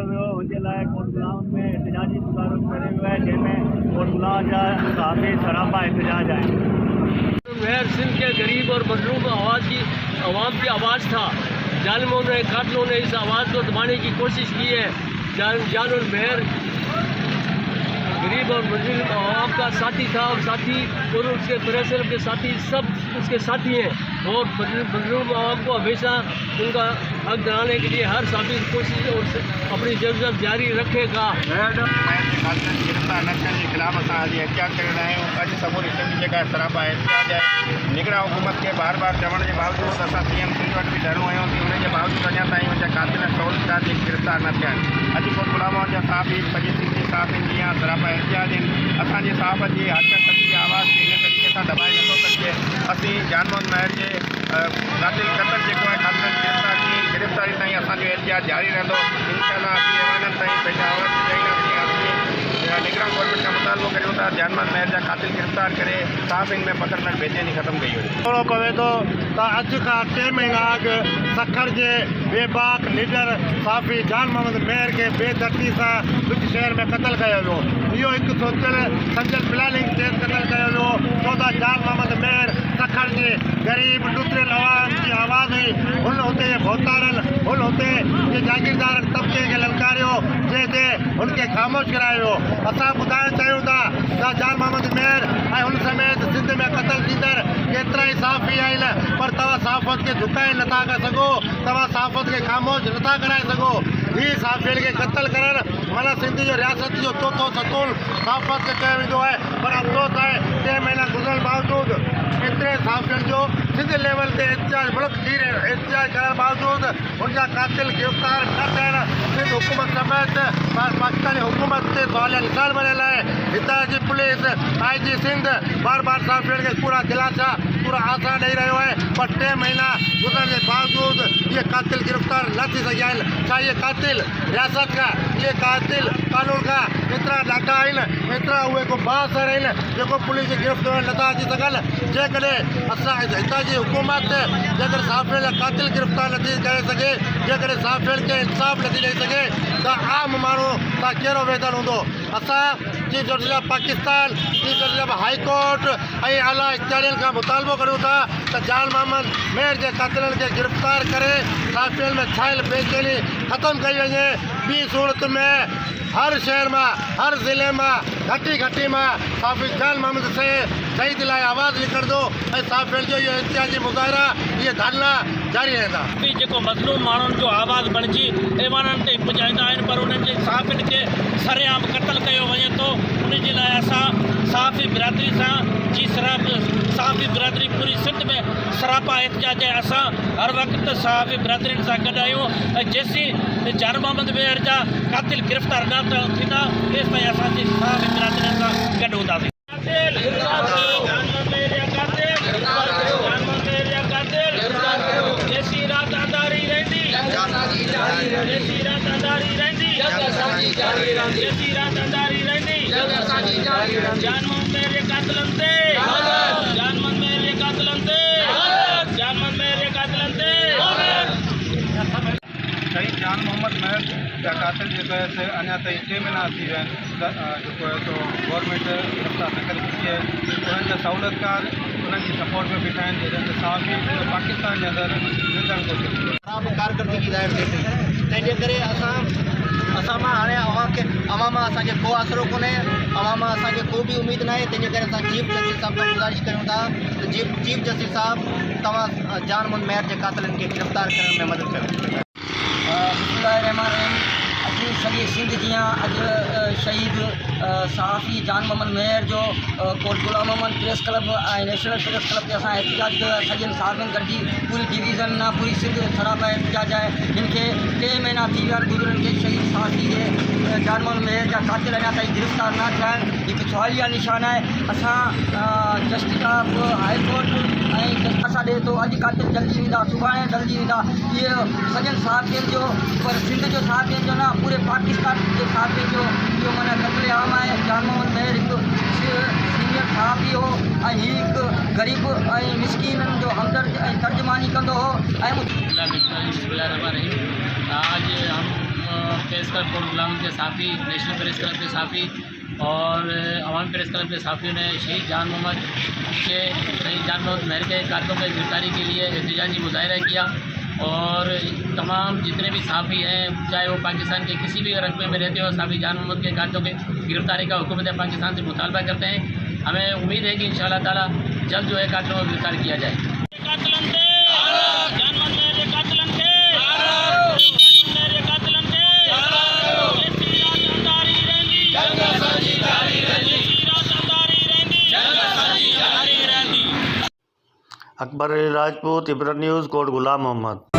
वियो उनके लाइ कोटगुलाम में एहतजाजी मुज़ाहिरो करे वियो आहे, जंहिंमें कोटगुलाम जा सहाफ़ी सरापा एहतजाज आहिनि। मेहर सिंध के गरीब और मजलूम आवाम की आवाज़ था। जालिमों ने, कातिलों ने इस आवाज़ को दबाने की कोशिश की है। जानुल मेहर गरीब और मजलूम आवाम का साथी था और साथी और उसके प्रेसर के साथी सब उसके साथी हैं और मजलूम आवाम को हमेशा उनका हक दिलाने के लिए हर साथी कोशिश और अपनी जद्दोजहद जारी रखेगा। गिरफ़्तार न थियण जे ख़िलाफ़ असां अॼु एहतिजाज करे रहिया आहियूं। अॼु समूरी सिंध जेका सरापा एहतिजाज आहे, निगरान हुकूमत खे बार बार चवण जे बावजूदि असां CM सिंध वटि बि धरणो आहियूं कि उन जे बावजूदि अञा ताईं हुन जा कातिल शौक़दार जेके गिरफ़्तार न थिया आहिनि। अॼु कोटगुलाम जा सहाफ़ी सॼे सिंध जे सहाफ़ियुनि जी या सरापा एहतिजाज आहिनि। असांजे सहाफ़ जी हक़ीक़त जी आवाज़ खे इन तरीक़े सां दॿाए नथो सघिजे। असीं जान मेहर जे कातिल क़तल जेको आहे कातिलनि जी गिरफ़्तारी ताईं असांजो एहतिजाज जारी रहंदो। इंशाअल्लाह असीं एवाननि ताईं पंहिंजा आवाज़ ॿुधाईंदासीं। निगरान गवर्नमेंट का मुतालबो करियूं था जान मेहर जा कातिल गिरफ़्तार करे सहाफ़ियुनि में पकड़ण बेचैनी ख़त्म कई वञे। थोरो पवे थो त अॼु खां 3 महीना अॻु सखर जे बेबाक लीडर सहाफ़ी जान मोहम्मद मेहर खे बेदर्दी सां कुझु शहर में क़तल कयो वियो। इहो हिकु सोचियल सम्झल प्लानिंग ते क़तल कयो वियो। छो त जान मोहम्मद मेहर सखर जे ग़रीब ॾुकरियल आवाम जी आवाज़ हुई। हुन हुते भोतारनि, हुन हुते जे जागीरदारनि तबिके खे ललकारियो, जंहिंते हुनखे ख़ामोश करायो। असां ॿुधाइणु चाहियूं था त जान मोहम्मद मेहर ऐं हुन समेत सिंध में क़तल थींदड़ केतिरा ई सहाफ़ी आहिनि, पर तव्हां सहाफ़त खे झुकाए नथा करे सघो, तव्हां सहाफ़त खे ख़ामोश नथा कराए सघो। हीअ सहाफ़ियुनि खे क़तल करणु माना सिंध जो रियासत जो चोथों सतून सहाफ़त खे चयो वेंदो आहे। पर अफ़सोस आहे 3 महीना गुज़रण बावजूदि एतिरे सहाफ़ियुनि जो सिंध लेवल ते एहतिजाज मुल्क थी एहतिजाज करण बावजूदि उनजा कातिल गिरफ़्तार न थियण सिंध हुकूमत समेत पाकिस्तानी हुकूमत ते सवालिया निशान बणियल आहे। हितां जी पुलिस IG सिंध बार बार सहाफ़ियुनि खे पूरा दिलासा, पूरा आसां ॾेई रहियो आहे, पर 3 महीना गुज़रण जे बावजूदि इहे कातिल गिरफ़्तार न थी सघिया आहिनि। छा इहे कातिल रियासत खां, इहे कातिल कानून खां एतिरा ॾाढा आहिनि, एतिरा उहे को बाअसर आहिनि जेको पुलिस जी गिरफ़्त में नथा अची सघनि। जेकॾहिं असां हितां जी हुकूमत जेकर सहाफ़ियुनि जा कातिल गिरफ़्तार नथी करे सघे, जेकॾहिं सहाफ़ियुनि खे इंसाफ़ नथी ॾेई सघे, त आम माण्हू सां कहिड़ो वेदन हूंदो। असां chief justice of Pakistan, chief justice of high court ऐं आला इख़्तियारियुनि खां मुतालबो करियूं था त जान मोहम्मद मेहर जे कातिलनि खे गिरफ़्तार करे सहाफ़ियुनि में छायल बेचैनी ख़तमु कई वञे। ॿी सूरत में हर शहर में, हर ज़िले में घटी में सहाफ़ी जान मोहम्मद से शहीद लाइ आवाज़ निकिरंदो ऐं सहाफ़ियुनि जो इहो एहतिजाजी मुज़ाहिरा, इहे धरना जारी रहंदा। जेको मज़लूम माण्हुनि जो आवाज़ बणिजी ऐवाननि ते पुॼाईंदा आहिनि, पर उन्हनि जे सहाफ़ियुनि खे सरेआम क़तल कयो वञे थो। उन जे लाइ असां सहाफ़ी बिरादरी सां सहाफ़ी बिरादरी पूरी सिंध में सरापा एहतिजाज आहे। असां हर वक़्तु सहाफ़ी बिरादरियुनि सां गॾु आहियूं ऐं जेसीं जान मोहम्मद मेहर जा कातिल गिरफ़्तार न थींदा तेसिताईं असांजी सहाफ़ी बिरादरियुनि सां गॾु हूंदासीं। जान मोहम्मद मेहर जे कातिलनि ते, जान मोहम्मद मेहर जे कातिलनि ते, जान मोहम्मद मेहर जे कातिलनि ते। शहीद जान मोहम्मद मेहर जा कातिल जेको आहे से अञा ताईं 3 महीना थी विया आहिनि, जेको आहे सो गवर्नमेंट गिरफ़्तार न करे सघी आहे। उन्हनि जा सहूलियतकार उन्हनि जी सपोर्ट में बीठा आहिनि, जंहिंजे सहाफ़ी पाकिस्तान जे अंदरि ज़िंदह कोशिशि ख़राब कारकर्दगी ज़ाहिर थिए पई। तंहिंजे करे असां मां हाणे अवाम मां असांखे को आसिरो कोन्हे, अवाम मां असांखे को बि उमेदु न आहे। तंहिंजे करे असां चीफ जस्टिस साहिब खां गुज़ारिश कयूं था त चीफ जस्टिस साहिब तव्हां जान मोहम्मद मेहर जे कातिलनि खे गिरफ़्तार करण में मदद कयो। बिस्मिल्लाहिर्रहमानिर्रहीम। अॼु सॼे सिंध जीअं अॼु शहीद सहाफ़ी जान मोहम्मद मेहर जो कोटगुलाम मोहम्मद प्रेस क्लब ऐं नेशनल प्रेस क्लब ते असां एहतिजाज कयो आहे। सॼनि सहाफ़ियुनि गॾिजी पूरी डिवीज़न न पूरी सिंध सरापा एहतिजाज आहे। हिन खे 3 महीना थी विया आहिनि गुज़रनि खे। शहीद सहाफ़ी जे जान मोहम्मद मेहर जा कातिल अञा ताईं गिरफ़्तार न थिया आहिनि। हिकु सवालिया निशान आहे। असां जस्टिस ऑफ हाई कोर्ट ऐं असां ॾिए थो अॼु कातिल जल्दी वेंदा, सुभाणे जल्दी वेंदा। इहे सॼनि सहाफ़ियुनि जो, पर सिंध जो सहाफ़ियुनि जो न, पूरे पाकिस्तान जे सहाफ़ियुनि जो इहो माना क़त्ल आम आहे। जान मोहम्मद मेहर हिकु सीनियर सहाफ़ी हो ऐं हीउ हिकु ग़रीब ऐं मिसकीननि जो हमदर्द ऐं तर्जमानी कंदो हो। ऐं आज हम प्रेस प्रेस क्लब कोट गुलाम के साफ़ी, नेशनल प्रेस क्लब के साफ़ी और अवामी प्रेस क्लब के साफ़ियों ने शहीद जान मोहम्मद मेहर के कातलों की गिरफ्तारी के लिए एहतजाजी मुजाहरा किया। और तमाम जितने भी साफ़ी हैं, चाहे वो पाकिस्तान के किसी भी रकबे में रहते हो, साफ़ी जान मोहम्मद के कातलों की गिरफ्तारी का हुकूमत पाकिस्तान से मुतालबा करते हैं। हमें उम्मीद है कि इंशाअल्लाह ताला जल्द जो है कातलों को गिरफ्तार किया जाए। अकबर अली राजपूत, इब्राहिम न्यूज़, कोट गुलाम मोहम्मद।